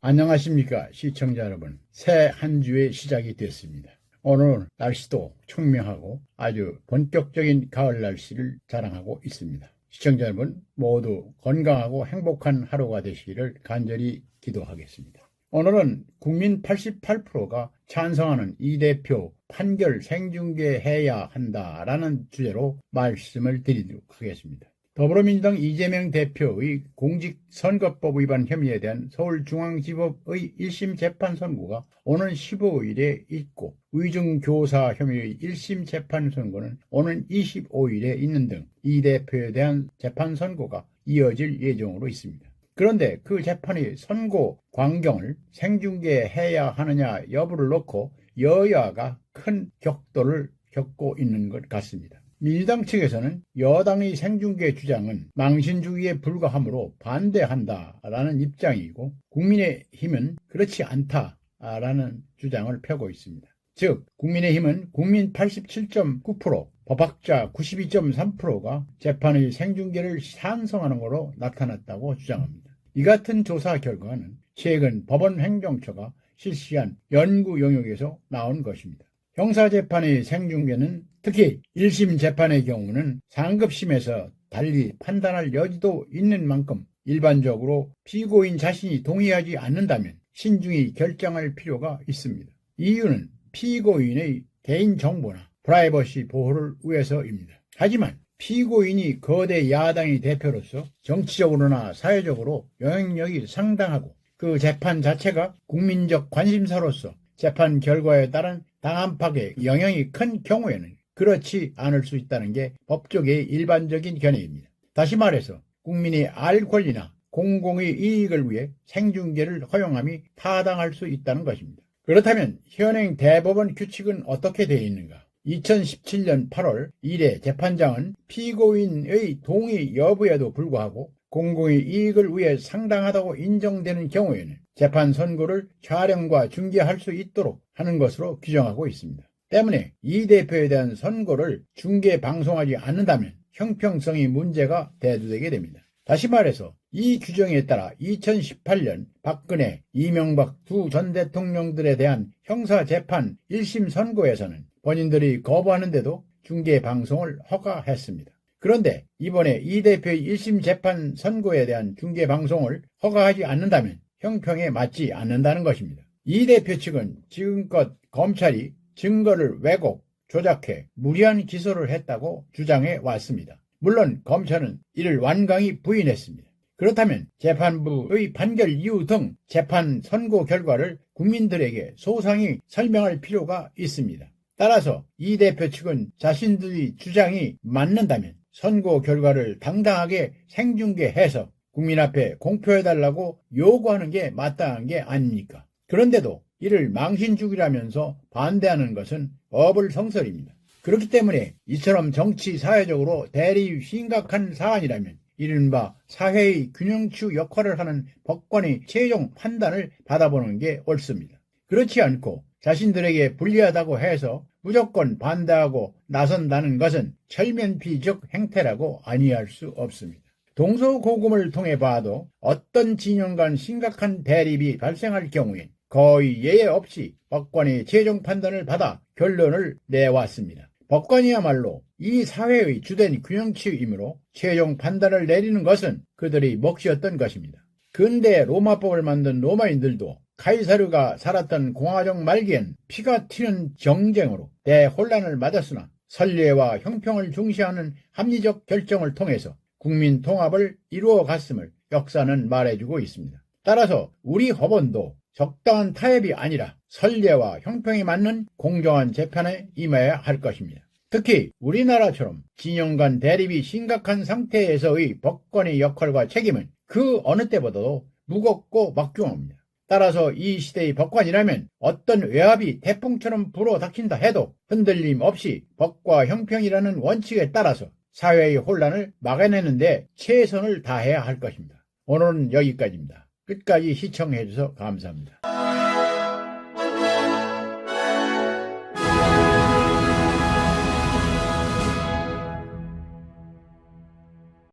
안녕하십니까 시청자 여러분. 새 한 주의 시작이 됐습니다. 오늘 날씨도 청명하고 아주 본격적인 가을 날씨를 자랑하고 있습니다. 시청자 여러분 모두 건강하고 행복한 하루가 되시기를 간절히 기도하겠습니다. 오늘은 국민 88%가 찬성하는 이 대표 판결 생중계해야 한다라는 주제로 말씀을 드리도록 하겠습니다. 더불어민주당 이재명 대표의 공직선거법 위반 혐의에 대한 서울중앙지법의 1심 재판 선고가 오는 15일에 있고 위중교사 혐의의 1심 재판 선고는 오는 25일에 있는 등 이 대표에 대한 재판 선고가 이어질 예정으로 있습니다. 그런데 그 재판의 선고 광경을 생중계해야 하느냐 여부를 놓고 여야가 큰 격돌을 겪고 있는 것 같습니다. 민주당 측에서는 여당의 생중계 주장은 망신주의에 불과하므로 반대한다라는 입장이고 국민의힘은 그렇지 않다라는 주장을 펴고 있습니다. 즉 국민의힘은 국민 87.9%, 법학자 92.3%가 재판의 생중계를 찬성하는 것으로 나타났다고 주장합니다. 이 같은 조사 결과는 최근 법원행정처가 실시한 연구 영역에서 나온 것입니다. 형사재판의 생중계는 특히 1심 재판의 경우는 상급심에서 달리 판단할 여지도 있는 만큼 일반적으로 피고인 자신이 동의하지 않는다면 신중히 결정할 필요가 있습니다. 이유는 피고인의 개인정보나 프라이버시 보호를 위해서입니다. 하지만 피고인이 거대 야당의 대표로서 정치적으로나 사회적으로 영향력이 상당하고 그 재판 자체가 국민적 관심사로서 재판 결과에 따른 당안팍에 영향이 큰 경우에는 그렇지 않을 수 있다는 게 법조계의 일반적인 견해입니다. 다시 말해서 국민이 알 권리나 공공의 이익을 위해 생중계를 허용함이 타당할 수 있다는 것입니다. 그렇다면 현행 대법원 규칙은 어떻게 되어 있는가? 2017년 8월 1회 재판장은 피고인의 동의 여부에도 불구하고 공공의 이익을 위해 상당하다고 인정되는 경우에는 재판 선고를 촬영과 중계할 수 있도록 하는 것으로 규정하고 있습니다. 때문에 이 대표에 대한 선고를 중계 방송하지 않는다면 형평성이 문제가 대두되게 됩니다. 다시 말해서 이 규정에 따라 2018년 박근혜, 이명박 두 전 대통령들에 대한 형사재판 1심 선고에서는 본인들이 거부하는데도 중계 방송을 허가했습니다. 그런데 이번에 이 대표의 1심 재판 선고에 대한 중계 방송을 허가하지 않는다면 형평에 맞지 않는다는 것입니다. 이 대표 측은 지금껏 검찰이 증거를 왜곡, 조작해 무리한 기소를 했다고 주장해 왔습니다. 물론 검찰은 이를 완강히 부인했습니다. 그렇다면 재판부의 판결 이유 등 재판 선고 결과를 국민들에게 소상히 설명할 필요가 있습니다. 따라서 이 대표 측은 자신들의 주장이 맞는다면 선고 결과를 당당하게 생중계해서 국민 앞에 공표해달라고 요구하는 게 마땅한 게 아닙니까? 그런데도 이를 망신주의라면서 반대하는 것은 어불성설입니다. 그렇기 때문에 이처럼 정치 사회적으로 대리 심각한 사안이라면 이른바 사회의 균형추 역할을 하는 법관의 최종 판단을 받아보는 게 옳습니다. 그렇지 않고 자신들에게 불리하다고 해서 무조건 반대하고 나선다는 것은 철면피적 행태라고 아니할 수 없습니다. 동서고금을 통해 봐도 어떤 진영 간 심각한 대립이 발생할 경우엔 거의 예외 없이 법관의 최종 판단을 받아 결론을 내왔습니다. 법관이야말로 이 사회의 주된 균형치이므로 최종 판단을 내리는 것은 그들의 몫이었던 것입니다. 근대 로마법을 만든 로마인들도 카이사르가 살았던 공화정 말기엔 피가 튀는 정쟁으로 대혼란을 맞았으나 선례와 형평을 중시하는 합리적 결정을 통해서 국민 통합을 이루어 갔음을 역사는 말해주고 있습니다. 따라서 우리 법원도 적당한 타협이 아니라 선례와 형평에 맞는 공정한 재판에 임해야 할 것입니다. 특히 우리나라처럼 진영 간 대립이 심각한 상태에서의 법관의 역할과 책임은 그 어느 때보다도 무겁고 막중합니다. 따라서 이 시대의 법관이라면 어떤 외압이 태풍처럼 불어닥친다 해도 흔들림 없이 법과 형평이라는 원칙에 따라서 사회의 혼란을 막아내는 데 최선을 다해야 할 것입니다. 오늘은 여기까지입니다. 끝까지 시청해 주셔서 감사합니다.